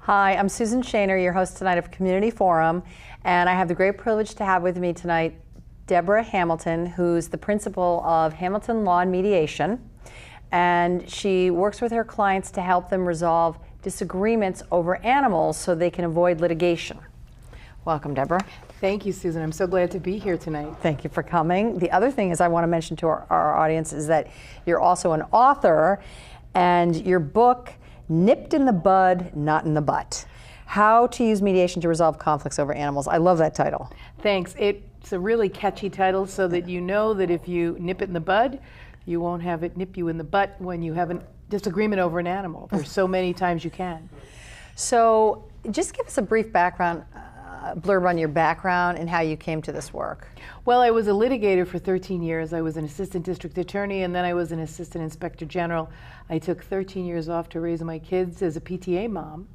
Hi, I'm Susan Shaner, your host tonight of Community Forum, and I have the great privilege to have with me tonight Debra Hamilton, who's the principal of Hamilton Law and Mediation, and she works with her clients to help them resolve disagreements over animals so they can avoid litigation. Welcome, Debra. Thank you, Susan. I'm so glad to be here tonight. Thank you for coming. The other thing is I want to mention to our audience is that you're also an author, and your book, Nipped in the Bud, Not in the Butt: How to Use Mediation to Resolve Conflicts Over Animals. I love that title. Thanks. It's a really catchy title so that you know that if you nip it in the bud, you won't have it nip you in the butt when you have a disagreement over an animal. There's so many times you can. So just give us a brief background, blurb on your background and how you came to this work. Well, I was a litigator for 13 years. I was an assistant district attorney, and then I was an assistant inspector general. I took 13 years off to raise my kids as a PTA mom,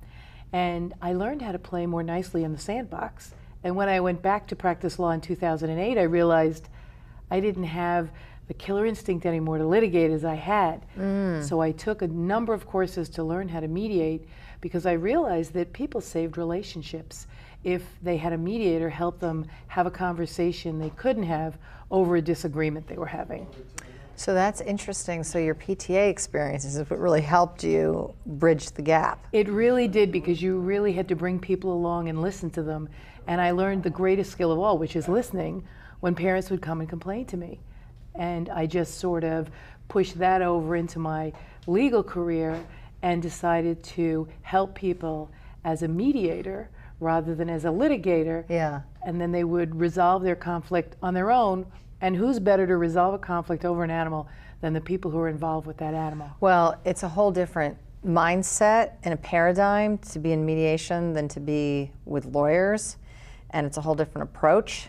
and I learned how to play more nicely in the sandbox. And when I went back to practice law in 2008, I realized I didn't have the killer instinct anymore to litigate as I had. So I took a number of courses to learn how to mediate, because I realized that people saved relationships if they had a mediator help them have a conversation they couldn't have over a disagreement they were having. So that's interesting. So your PTA experiences is what really helped you bridge the gap. It really did, because you really had to bring people along and listen to them. And I learned the greatest skill of all, which is listening, when parents would come and complain to me. And I just sort of pushed that over into my legal career and decided to help people as a mediator rather than as a litigator. Yeah. And then they would resolve their conflict on their own. And who's better to resolve a conflict over an animal than the people who are involved with that animal? Well, it's a whole different mindset and a paradigm to be in mediation than to be with lawyers. And it's a whole different approach.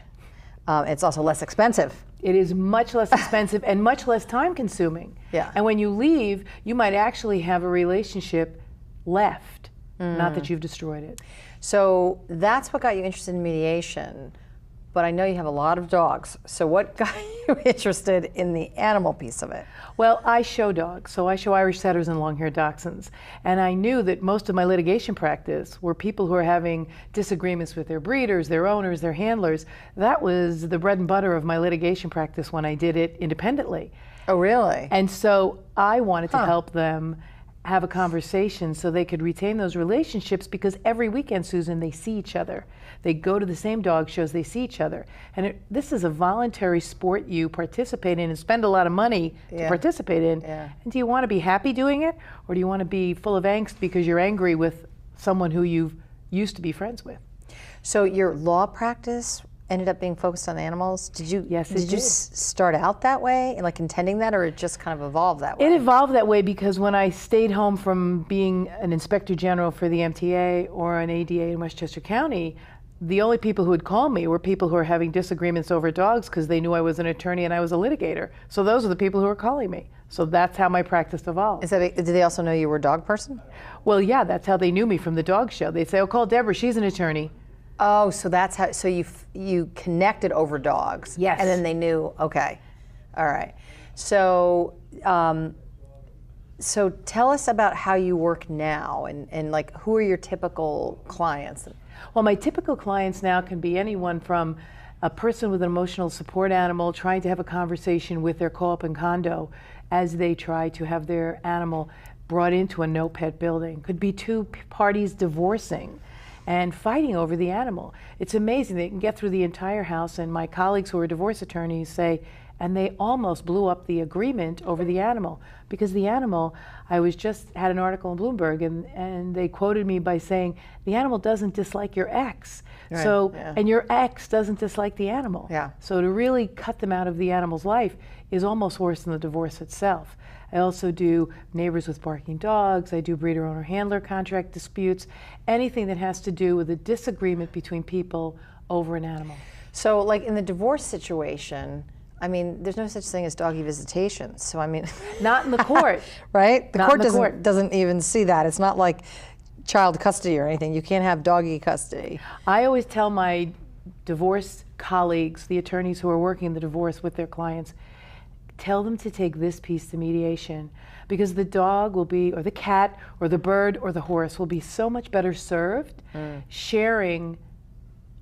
It's also less expensive. It is much less expensive and much less time consuming. Yeah. And when you leave, you might actually have a relationship left, not that you've destroyed it. So that's what got you interested in mediation. But I know you have a lot of dogs. So what got you interested in the animal piece of it? Well, I show dogs. So I show Irish setters and long-haired dachshunds. And I knew that most of my litigation practice were people who are having disagreements with their breeders, their owners, their handlers. That was the bread and butter of my litigation practice when I did it independently. Oh, really? And so I wanted to help them have a conversation so they could retain those relationships, because every weekend, Susan, they see each other. They go to the same dog shows, they see each other. And this is a voluntary sport you participate in and spend a lot of money to participate in. Yeah. And do you want to be happy doing it, or do you want to be full of angst because you're angry with someone who you used to be friends with? So your law practice ended up being focused on animals? Did you? Yes, it did. You start out that way, like intending that, or it just kind of evolved that way? It evolved that way because when I stayed home from being an inspector general for the MTA or an ADA in Westchester County, the only people who would call me were people who were having disagreements over dogs, because they knew I was an attorney and I was a litigator. So those are the people who were calling me. So that's how my practice evolved. Did they also know you were a dog person? Well, yeah, that's how they knew me, from the dog show. They'd say, "Oh, call Debra, she's an attorney." Oh, so that's how. So you connected over dogs. Yes. And then they knew. Okay, all right. So so tell us about how you work now, and like who are your typical clients? Well, my typical clients now can be anyone from a person with an emotional support animal trying to have a conversation with their co-op and condo as they try to have their animal brought into a no-pet building. Could be two parties divorcing and fighting over the animal. It's amazing. They can get through the entire house, and my colleagues who are divorce attorneys say, and they almost blew up the agreement over the animal, because the animal, I had an article in Bloomberg, and they quoted me by saying, the animal doesn't dislike your ex. Right, So, yeah. And your ex doesn't dislike the animal. Yeah. So to really cut them out of the animal's life is almost worse than the divorce itself. I also do neighbors with barking dogs. I do breeder-owner-handler contract disputes, anything that has to do with a disagreement between people over an animal. So like in the divorce situation, I mean, there's no such thing as doggy visitations. So I mean, not in the court, right? The Not court in the court. doesn't even see that. It's not like child custody or anything. You can't have doggy custody. I always tell my divorce colleagues, the attorneys who are working the divorce with their clients, tell them to take this piece to mediation, because the dog will be, or the cat, or the bird, or the horse will be so much better served sharing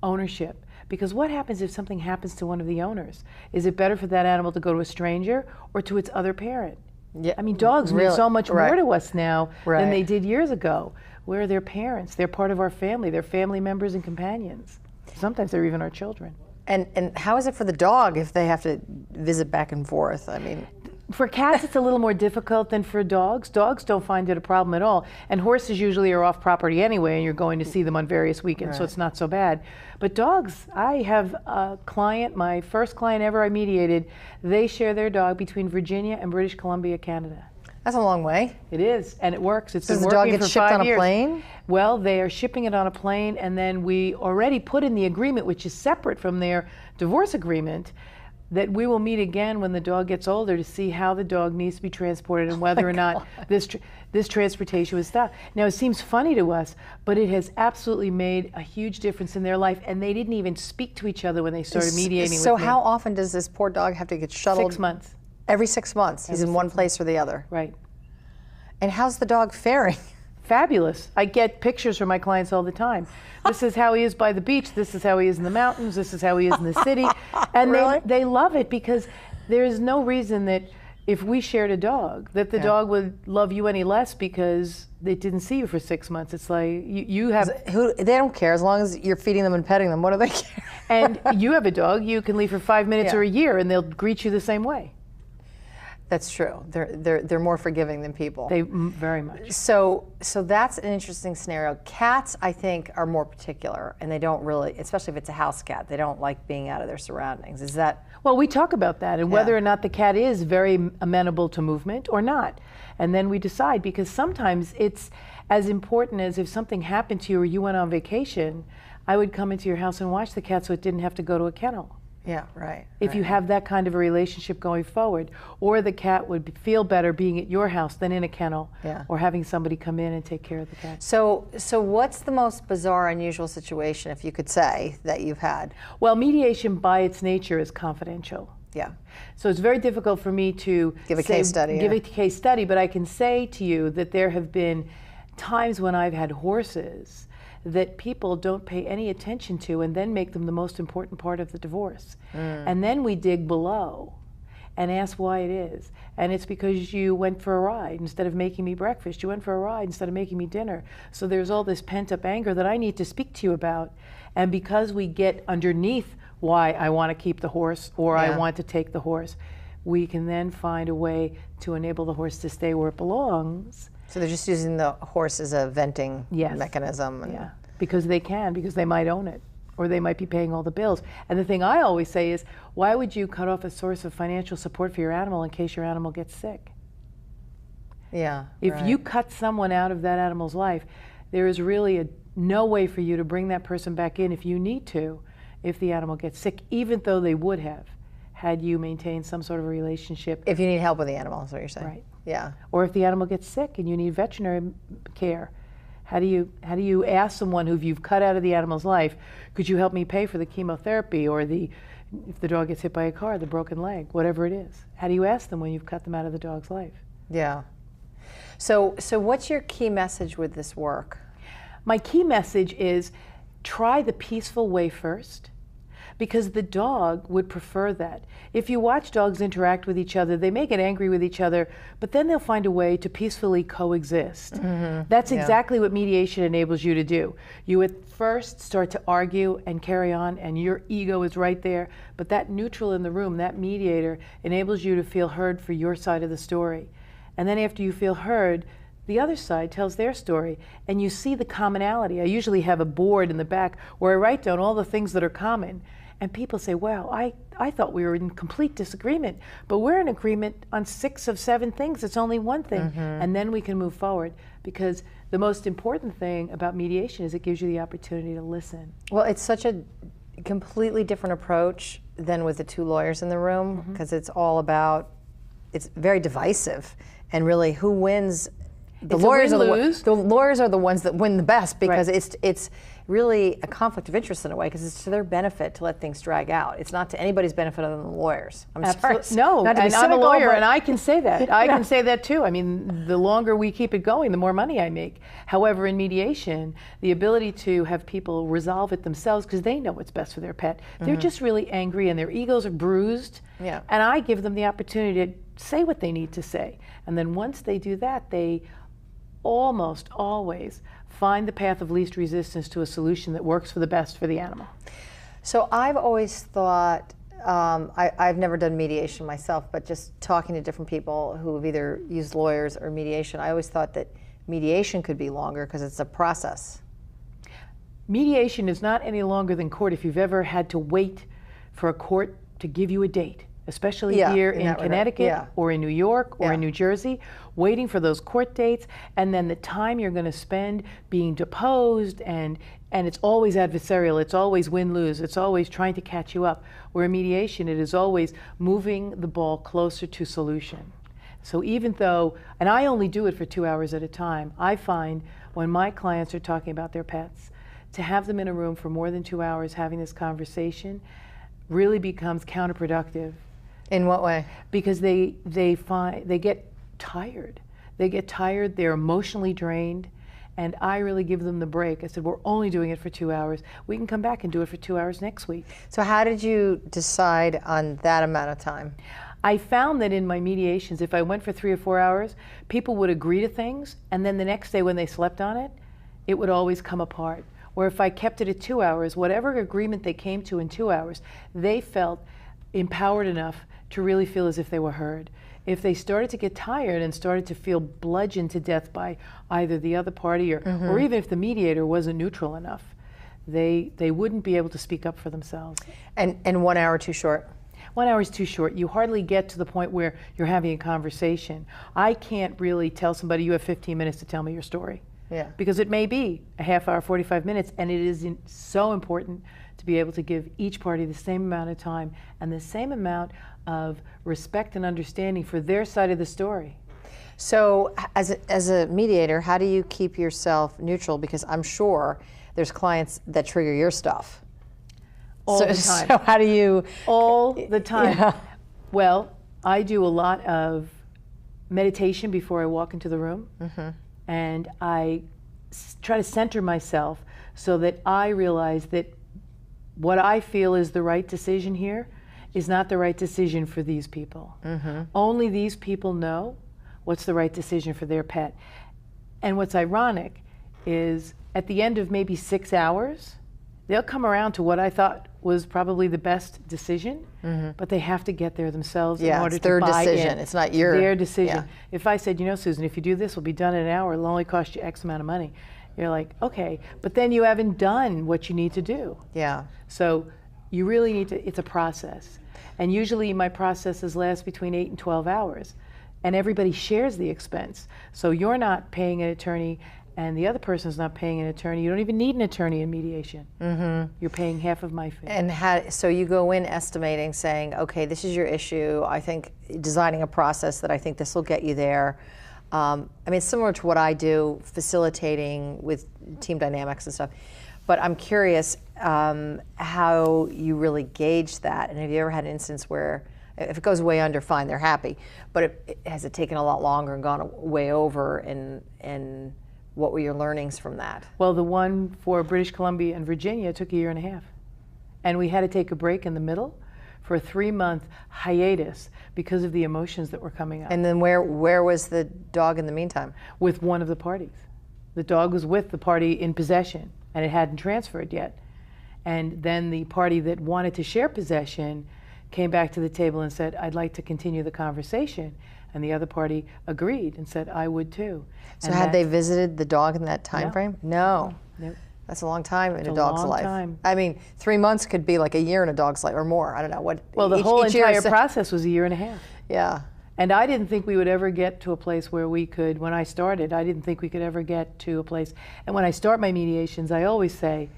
ownership. Because what happens if something happens to one of the owners? Is it better for that animal to go to a stranger or to its other parent? Yeah, I mean, dogs mean so much more to us now than they did years ago. Where are their parents? They're part of our family. They're family members and companions. Sometimes they're even our children. And how is it for the dog if they have to visit back and forth? I mean, for cats, it's a little more difficult than for dogs. Dogs don't find it a problem at all. And horses usually are off property anyway, and you're going to see them on various weekends, so it's not so bad. But dogs, I have a client, my first client ever I mediated, they share their dog between Virginia and British Columbia, Canada. That's a long way. It is, and it works. It's Does been the dog working get for shipped 5 on years. a plane? Well, they are shipping it on a plane, and then we already put in the agreement, which is separate from their divorce agreement, that we will meet again when the dog gets older to see how the dog needs to be transported and whether or not this transportation was stopped. Now, it seems funny to us, but it has absolutely made a huge difference in their life, and they didn't even speak to each other when they started mediating with me. So how often does this poor dog have to get shuttled? 6 months. Every 6 months? He's in one place or the other? Right. And how's the dog faring? Fabulous. I get pictures from my clients all the time. This is how he is by the beach. This is how he is in the mountains. This is how he is in the city. And Really? they love it, because there is no reason that if we shared a dog, that the dog would love you any less because they didn't see you for 6 months. It's like you have... They don't care as long as you're feeding them and petting them. What do they care? And you have a dog, you can leave for 5 minutes or a year and they'll greet you the same way. That's true. They're more forgiving than people. They very much. So that's an interesting scenario. Cats, I think, are more particular, and they don't really, especially if it's a house cat, they don't like being out of their surroundings. Is that? Well, we talk about that and whether or not the cat is very amenable to movement or not. And then we decide, because sometimes it's as important as if something happened to you or you went on vacation, I would come into your house and watch the cat so it didn't have to go to a kennel. Yeah, right. If you have that kind of a relationship going forward, or the cat would feel better being at your house than in a kennel, or having somebody come in and take care of the cat. So what's the most bizarre, unusual situation, if you could say, that you've had? Well, mediation by its nature is confidential. Yeah. So it's very difficult for me to give a case study. Give a case study, but I can say to you that there have been times when I've had horses that people don't pay any attention to and then make them the most important part of the divorce. And then we dig below and ask why it is. And it's because you went for a ride instead of making me breakfast. You went for a ride instead of making me dinner. So there's all this pent-up anger that I need to speak to you about. And because we get underneath why I want to keep the horse or I want to take the horse, we can then find a way to enable the horse to stay where it belongs. So they're just using the horse as a venting mechanism. And because they can, because they might own it, or they might be paying all the bills. And the thing I always say is, why would you cut off a source of financial support for your animal in case your animal gets sick? Yeah. If you cut someone out of that animal's life, there is really no way for you to bring that person back in if you need to, if the animal gets sick, even though they would have had you maintain some sort of a relationship. If you need help with the animal, is what you're saying. Right. Yeah. Or if the animal gets sick and you need veterinary care, how do you ask someone who you've cut out of the animal's life, could you help me pay for the chemotherapy, or if the dog gets hit by a car, the broken leg, whatever it is? How do you ask them when you've cut them out of the dog's life? Yeah. So what's your key message with this work? My key message is try the peaceful way first, because the dog would prefer that. If you watch dogs interact with each other, they may get angry with each other, but then they'll find a way to peacefully coexist. That's exactly what mediation enables you to do. You at first start to argue and carry on, and your ego is right there, but that neutral in the room, that mediator, enables you to feel heard for your side of the story. And then after you feel heard, the other side tells their story, and you see the commonality. I usually have a board in the back where I write down all the things that are common. And people say, wow, I thought we were in complete disagreement, but we're in agreement on 6 of 7 things. It's only one thing. And then we can move forward, because the most important thing about mediation is it gives you the opportunity to listen. Well, it's such a completely different approach than with the 2 lawyers in the room, because it's all about, it's very divisive, and really who wins the It's a lawyers win-lose. the lawyers are the ones that win the best, because Right. it's really a conflict of interest in a way, because it's to their benefit to let things drag out. It's not to anybody's benefit other than the lawyers. I'm sorry. No, Not to be and I'm a cynical, lawyer, but- and I can say that. I can say that too. I mean, the longer we keep it going, the more money I make. However, in mediation, the ability to have people resolve it themselves because they know what's best for their pet. They're just really angry and their egos are bruised. Yeah. And I give them the opportunity to say what they need to say. And then once they do that, they almost always find the path of least resistance to a solution that works for the best for the animal. So I've always thought, I've never done mediation myself, but just talking to different people who have either used lawyers or mediation, I always thought that mediation could be longer because it's a process. Mediation is not any longer than court. If you've ever had to wait for a court to give you a date, especially here in that regard. Connecticut Yeah. or in New York or Yeah. in New Jersey, waiting for those court dates, and then the time you're going to spend being deposed, and it's always adversarial, it's always win-lose, it's always trying to catch you up. Where in mediation, it is always moving the ball closer to solution. So even though, and I only do it for 2 hours at a time, I find when my clients are talking about their pets, to have them in a room for more than 2 hours having this conversation really becomes counterproductive. In what way? Because they get tired. They get tired, they're emotionally drained, and I really give them the break. I said, we're only doing it for 2 hours. We can come back and do it for 2 hours next week. So how did you decide on that amount of time? I found that in my mediations, if I went for 3 or 4 hours, people would agree to things, and then the next day when they slept on it, it would always come apart. Where if I kept it at 2 hours, whatever agreement they came to in 2 hours, they felt empowered enough to really feel as if they were heard. If they started to get tired and started to feel bludgeoned to death by either the other party or even if the mediator wasn't neutral enough, they wouldn't be able to speak up for themselves. And 1 hour too short? 1 hour is too short. You hardly get to the point where you're having a conversation. I can't really tell somebody you have 15 minutes to tell me your story. Yeah. Because it may be a half hour, 45 minutes, and it is so important to be able to give each party the same amount of time and the same amount of respect and understanding for their side of the story. So as a mediator, how do you keep yourself neutral? Because I'm sure there's clients that trigger your stuff. All the time. So how do you? All the time. Yeah. Well, I do a lot of meditation before I walk into the room. And I try to center myself so that I realize that what I feel is the right decision here is not the right decision for these people. Only these people know what's the right decision for their pet. And what's ironic is at the end of maybe 6 hours, they'll come around to what I thought was probably the best decision, but they have to get there themselves in order it's their to buy decision. in. It's not your their decision. yeah. If I said, you know, Susan, if you do this, we'll be done in an hour. It'll only cost you X amount of money. You're like, okay, but then you haven't done what you need to do. Yeah. So you really need to. It's a process, and usually my processes last between 8 and 12 hours, and everybody shares the expense. So you're not paying an attorney, and the other person's not paying an attorney. You don't even need an attorney in mediation. You're paying half of my fee. And so you go in estimating, saying, okay, this is your issue. I think designing a process that I think this will get you there. I mean, it's similar to what I do, facilitating with team dynamics and stuff. But I'm curious how you really gauge that. And have you ever had an instance where, if it goes way under, fine, they're happy. But has it taken a lot longer and gone way over? And what were your learnings from that? Well, the one for British Columbia and Virginia took 1.5 years. And we had to take a break in the middle for a 3-month hiatus because of the emotions that were coming up. And then where was the dog in the meantime? With one of the parties. The dog was with the party in possession, and it hadn't transferred yet. And then the party that wanted to share possession came back to the table and said, I'd like to continue the conversation. And the other party agreed and said, I would too. So had they visited the dog in that time frame? No. Nope. That's a long time in It's a a dog's long life. time. I mean, 3 months could be like a year in a dog's life or more. I don't know what. Well, the each whole year entire is- process was 1.5 years. Yeah. And I didn't think we would ever get to a place where we could, when I started, I didn't think we could ever get to a place. And when I start my mediations, I always say,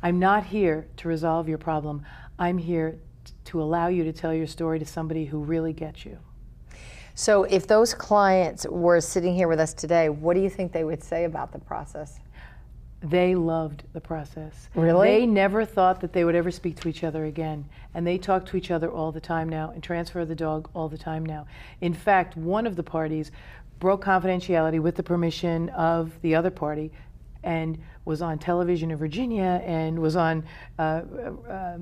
I'm not here to resolve your problem. I'm here to allow you to tell your story to somebody who really gets you. So if those clients were sitting here with us today, what do you think they would say about the process? They loved the process. Really? They never thought that they would ever speak to each other again. And they talk to each other all the time now and transfer the dog all the time now. In fact, one of the parties broke confidentiality with the permission of the other party and was on television in Virginia and was on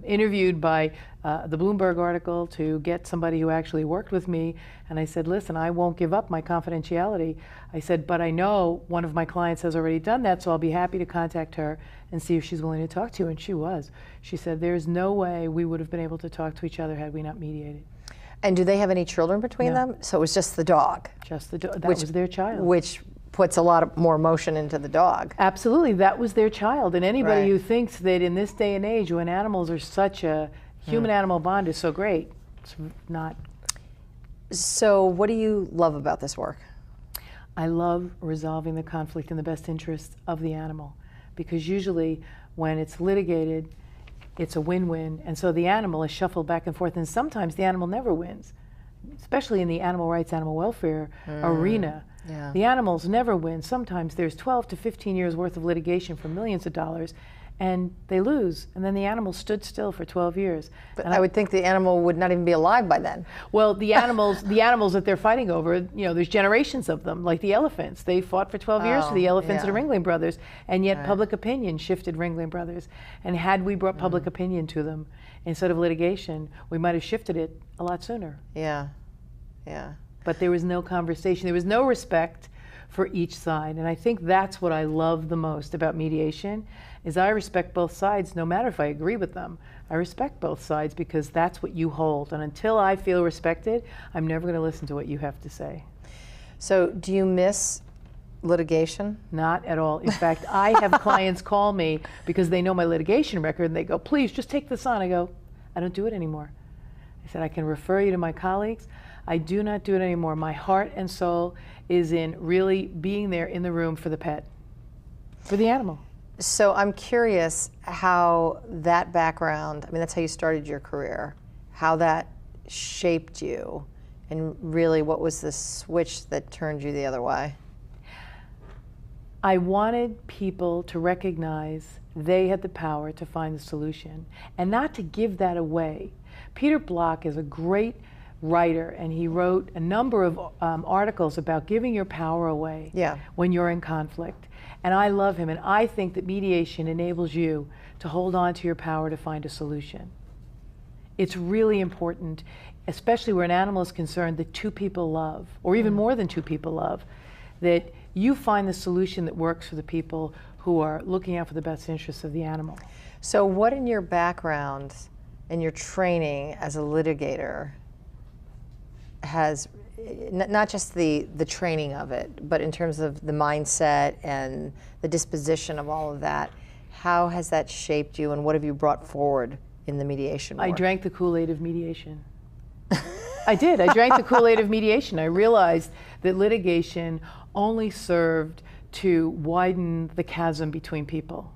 interviewed by the Bloomberg article to get somebody who actually worked with me. And I said, listen, I won't give up my confidentiality. I said, but I know one of my clients has already done that, so I'll be happy to contact her and see if she's willing to talk to you. And she was. She said, there's no way we would have been able to talk to each other had we not mediated. And do they have any children between them? So it was just the dog? Just the dog. That was their child. Which puts a lot more emotion into the dog. Absolutely, that was their child. And anybody who thinks that in this day and age when animals are such a human-animal bond is so great, it's not. So what do you love about this work? I love resolving the conflict in the best interest of the animal, because usually when it's litigated, it's a win-win, and so the animal is shuffled back and forth, and sometimes the animal never wins, especially in the animal rights, animal welfare arena. The animals never win. Sometimes there's 12 to 15 years worth of litigation for millions of dollars, and they lose, and then the animal stood still for 12 years. But I would think the animal would not even be alive by then. Well, the animals that they're fighting over, you know, there's generations of them, like the elephants. They fought for 12 years for the elephants and the Ringling Brothers, and yet public opinion shifted Ringling Brothers. And had we brought public opinion to them instead of litigation, we might have shifted it a lot sooner. But there was no conversation. There was no respect for each side. And I think that's what I love the most about mediation, is I respect both sides, no matter if I agree with them. I respect both sides because that's what you hold. And until I feel respected, I'm never going to listen to what you have to say. So do you miss litigation? Not at all. In fact, I have clients call me because they know my litigation record, and they go, please, just take this on. I go, I don't do it anymore. I said, I can refer you to my colleagues. I do not do it anymore. My heart and soul is in really being there in the room for the pet, for the animal. So I'm curious how that background, I mean, that's how you started your career, how that shaped you, and really what was the switch that turned you the other way? I wanted people to recognize they had the power to find the solution and not to give that away. Peter Block is a great writer, and he wrote a number of articles about giving your power away when you're in conflict. And I love him, and I think that mediation enables you to hold on to your power to find a solution. It's really important, especially where an animal is concerned, that two people love, or even more than two people love, that you find the solution that works for the people who are looking out for the best interests of the animal. So what in your background and your training as a litigator has, not just the training of it, but in terms of the mindset and the disposition of all of that, how has that shaped you, and what have you brought forward in the mediation work? I drank the Kool-Aid of mediation. I did. I drank the Kool-Aid of mediation. I realized that litigation only served to widen the chasm between people.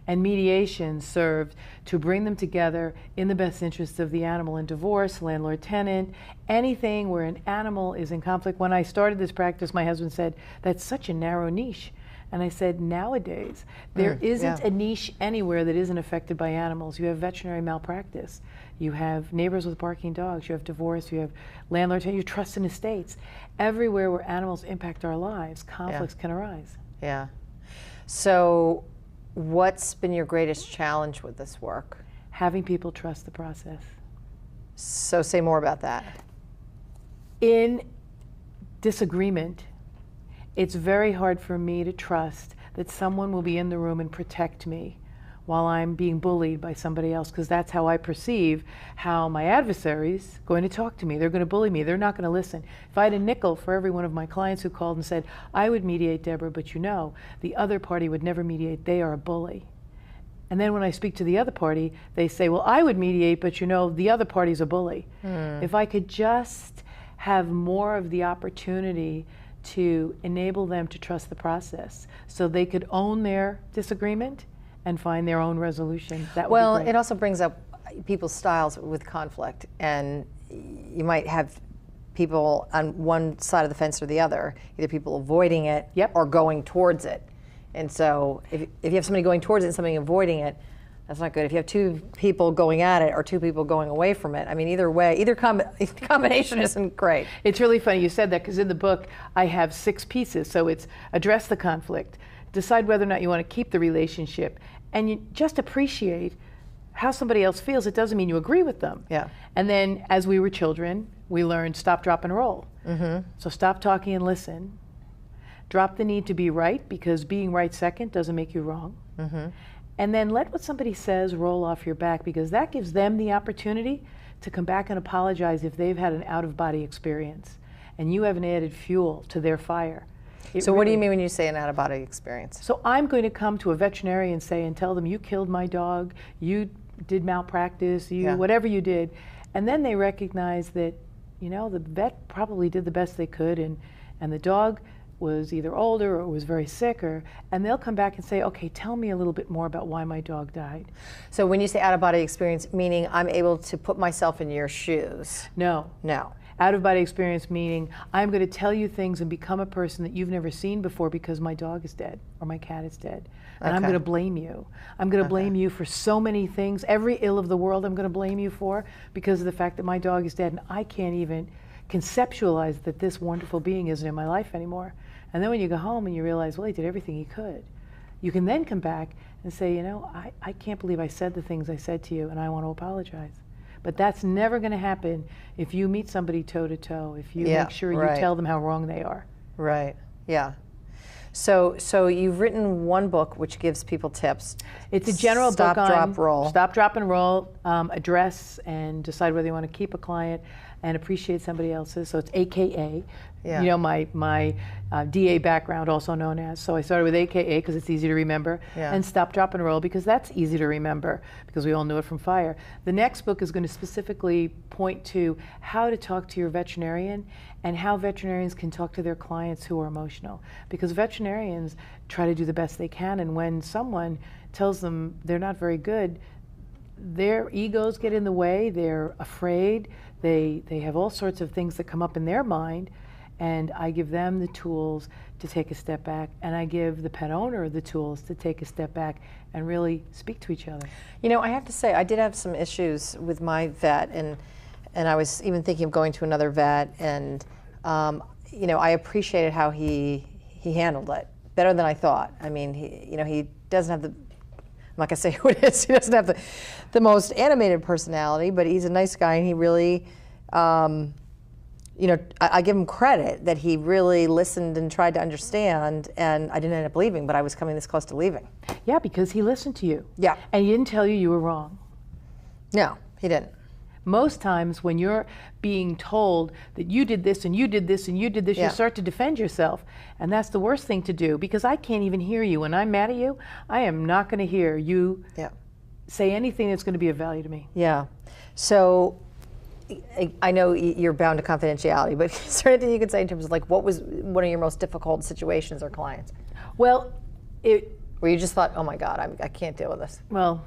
And mediation served to bring them together in the best interests of the animal. In divorce, landlord-tenant, anything where an animal is in conflict. When I started this practice, my husband said, that's such a narrow niche. And I said, nowadays, there isn't a niche anywhere that isn't affected by animals. You have veterinary malpractice. You have neighbors with barking dogs. You have divorce. You have landlord-tenant. You have trust in estates. Everywhere where animals impact our lives, conflicts can arise. So what's been your greatest challenge with this work? Having people trust the process. So say more about that. In disagreement, it's very hard for me to trust that someone will be in the room and protect me while I'm being bullied by somebody else, because that's how I perceive how my adversary's going to talk to me. They're going to bully me. They're not going to listen. If I had a nickel for every one of my clients who called and said, I would mediate, Deborah, but you know, the other party would never mediate. They are a bully. And then when I speak to the other party, they say, well, I would mediate, but you know, the other party's a bully. If I could just have more of the opportunity to enable them to trust the process so they could own their disagreement and find their own resolution, that would be great. It also brings up people's styles with conflict, and you might have people on one side of the fence or the other, either people avoiding it or going towards it. And so if you have somebody going towards it and somebody avoiding it, that's not good. If you have two people going at it or two people going away from it, I mean, either way, either combination isn't great. It's really funny you said that, because in the book I have 6 pieces. So it's address the conflict, decide whether or not you want to keep the relationship, and you just appreciate how somebody else feels. It doesn't mean you agree with them. Yeah. And then as we were children, we learned stop, drop, and roll. So stop talking and listen. Drop the need to be right, because being right second doesn't make you wrong. And then let what somebody says roll off your back, because that gives them the opportunity to come back and apologize if they've had an out-of-body experience. And you haven't added fuel to their fire. So what do you mean when you say an out-of-body experience? So I'm going to come to a veterinarian and tell them, you killed my dog, you did malpractice, whatever you did. And then they recognize that, you know, the vet probably did the best they could, and the dog was either older or was very sick, and they'll come back and say, okay, tell me a little bit more about why my dog died. So when you say out-of-body experience, meaning I'm able to put myself in your shoes? No. No. Out-of-body experience meaning I'm going to tell you things and become a person that you've never seen before because my dog is dead or my cat is dead. And I'm going to blame you. I'm going to blame you for so many things. Every ill of the world I'm going to blame you for because of the fact that my dog is dead, and I can't even conceptualize that this wonderful being isn't in my life anymore. And then when you go home and you realize, well, he did everything he could, you can then come back and say, you know, I can't believe I said the things I said to you, and I want to apologize. But that's never going to happen if you meet somebody toe-to-toe, if you make sure you tell them how wrong they are. Right, yeah. So you've written one book which gives people tips. It's a general book on drop, roll. Stop, drop, and roll, address and decide whether you want to keep a client and appreciate somebody else's. So it's AKA. You know, my DA background, also known as. So I started with AKA because it's easy to remember, and Stop, Drop, and Roll because that's easy to remember because we all knew it from fire. The next book is going to specifically point to how to talk to your veterinarian and how veterinarians can talk to their clients who are emotional. Because veterinarians try to do the best they can, and when someone tells them they're not very good, their egos get in the way, they're afraid, they have all sorts of things that come up in their mind. And I give them the tools to take a step back, and I give the pet owner the tools to take a step back and really speak to each other. You know, I have to say, I did have some issues with my vet, and I was even thinking of going to another vet, and you know, I appreciated how he handled it better than I thought. I mean, he doesn't have the, I'm not gonna say who it is, he doesn't have the most animated personality, but he's a nice guy, and he really, you know, I give him credit that he really listened and tried to understand, and I didn't end up leaving, but I was coming this close to leaving. Yeah, because he listened to you. Yeah. And he didn't tell you were wrong. No, he didn't. Most times when you're being told that you did this and you did this and you did this, you start to defend yourself. And that's the worst thing to do, because I can't even hear you. When I'm mad at you, I am not going to hear you say anything that's going to be of value to me. Yeah. So I know you're bound to confidentiality, but is there anything you could say in terms of like what was one of your most difficult situations or clients? Well, where you just thought, oh my God, I can't deal with this. Well,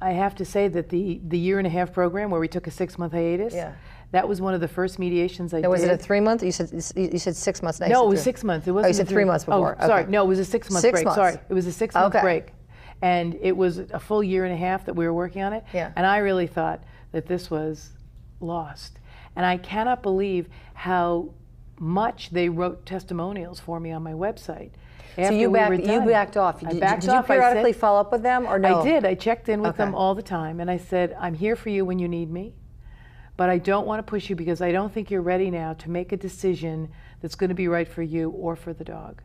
I have to say that the 1.5-year program where we took a 6-month hiatus, that was one of the first mediations I did. Was it a 3-month? You said 6 months. No, it was 6 months. It wasn't. Oh, you said 3 months before. Oh, sorry. No, it was a 6-month break. Months. Sorry, it was a 6-month break, and it was a full 1.5 years that we were working on it. Yeah. And I really thought that this was lost, and I cannot believe how much they wrote testimonials for me on my website. So you backed off. Did you periodically follow up with them, or no? I did. I checked in with them all the time, and I said, I'm here for you when you need me, but I don't want to push you because I don't think you're ready now to make a decision that's going to be right for you or for the dog.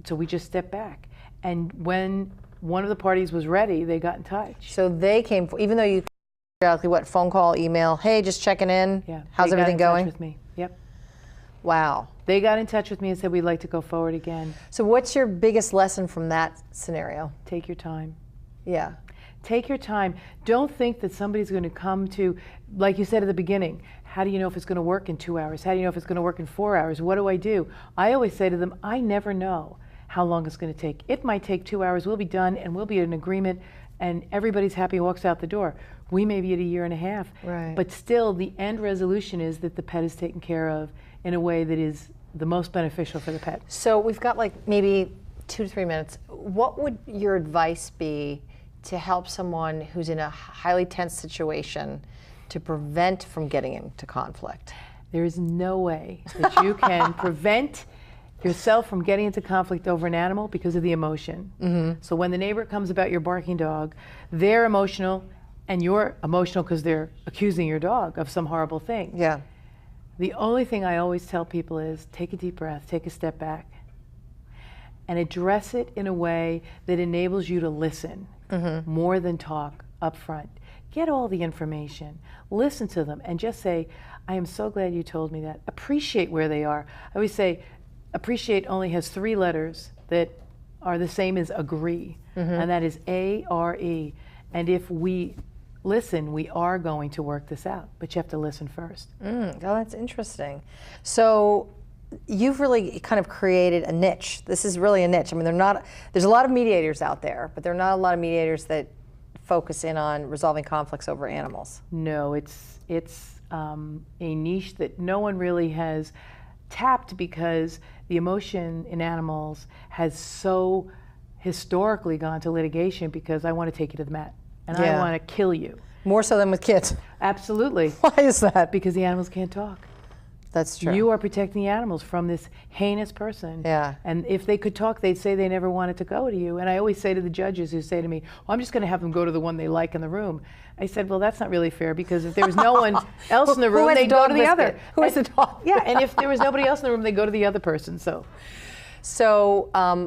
So we just stepped back, and when one of the parties was ready, they got in touch. So they came, even though you periodically, what, phone call, email, hey, just checking in, how's everything going? They got in touch with me. Yep. Wow. They got in touch with me and said, we'd like to go forward again. So what's your biggest lesson from that scenario? Take your time. Yeah. Take your time. Don't think that somebody's going to come to, like you said at the beginning, how do you know if it's going to work in 2 hours? How do you know if it's going to work in 4 hours? What do I do? I always say to them, I never know how long it's going to take. It might take 2 hours. We'll be done and we'll be in agreement and everybody's happy and walks out the door. We may be at a year and a half. Right. But still, the end resolution is that the pet is taken care of in a way that is the most beneficial for the pet. So we've got like maybe 2 to 3 minutes. What would your advice be to help someone who's in a highly tense situation to prevent from getting into conflict? There is no way that you can prevent yourself from getting into conflict over an animal because of the emotion. Mm-hmm. So when the neighbor comes about your barking dog, they're emotional and you're emotional because they're accusing your dog of some horrible thing. Yeah. The only thing I always tell people is take a deep breath, take a step back, and address it in a way that enables you to listen more than talk up front. Get all the information, listen to them, and just say, I am so glad you told me that. Appreciate where they are. I always say, appreciate only has 3 letters that are the same as agree, and that is A-R-E. And if we listen, we are going to work this out, but you have to listen first. Oh, that's interesting. So you've really kind of created a niche. This is really a niche. I mean, there's a lot of mediators out there, but there are not a lot of mediators that focus in on resolving conflicts over animals. No, it's a niche that no one really has tapped because the emotion in animals has so historically gone to litigation because I want to take you to the mat and I want to kill you. More so than with kids. Absolutely. Why is that? Because the animals can't talk. That's true. You are protecting the animals from this heinous person. Yeah. And if they could talk, they'd say they never wanted to go to you. And I always say to the judges who say to me, well, I'm just going to have them go to the one they like in the room. I said, well, that's not really fair because if there was no one else in the room, they'd go to the other. Who has the dog? Yeah, and if there was nobody else in the room, they'd go to the other person. So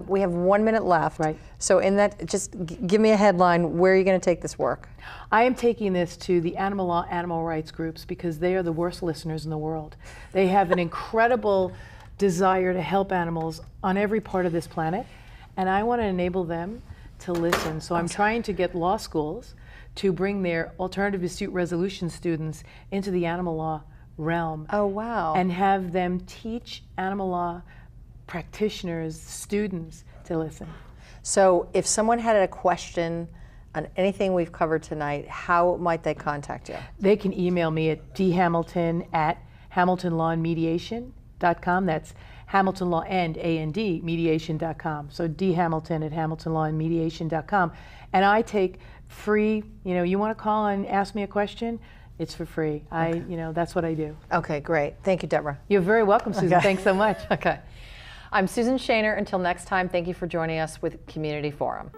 we have 1 minute left. Right. So in that, just give me a headline. Where are you going to take this work? I am taking this to the animal law, animal rights groups because they are the worst listeners in the world. They have an incredible desire to help animals on every part of this planet, and I want to enable them to listen. So I'm trying to get law schools to bring their alternative dispute resolution students into the animal law realm. Oh, wow. And have them teach animal law practitioners, students to listen. So if someone had a question on anything we've covered tonight, how might they contact you? They can email me at dhamilton@hamiltonlawandmediation.com. That's Hamilton Law and A&D mediation.com. So dhamilton@hamiltonlawandmediation.com. And I take free, you want to call and ask me a question, it's for free. That's what I do. Okay, great. Thank you, Debra. You're very welcome, Susan. Okay. Thanks so much. Okay. I'm Susan Shaner. Until next time, thank you for joining us with Community Forum.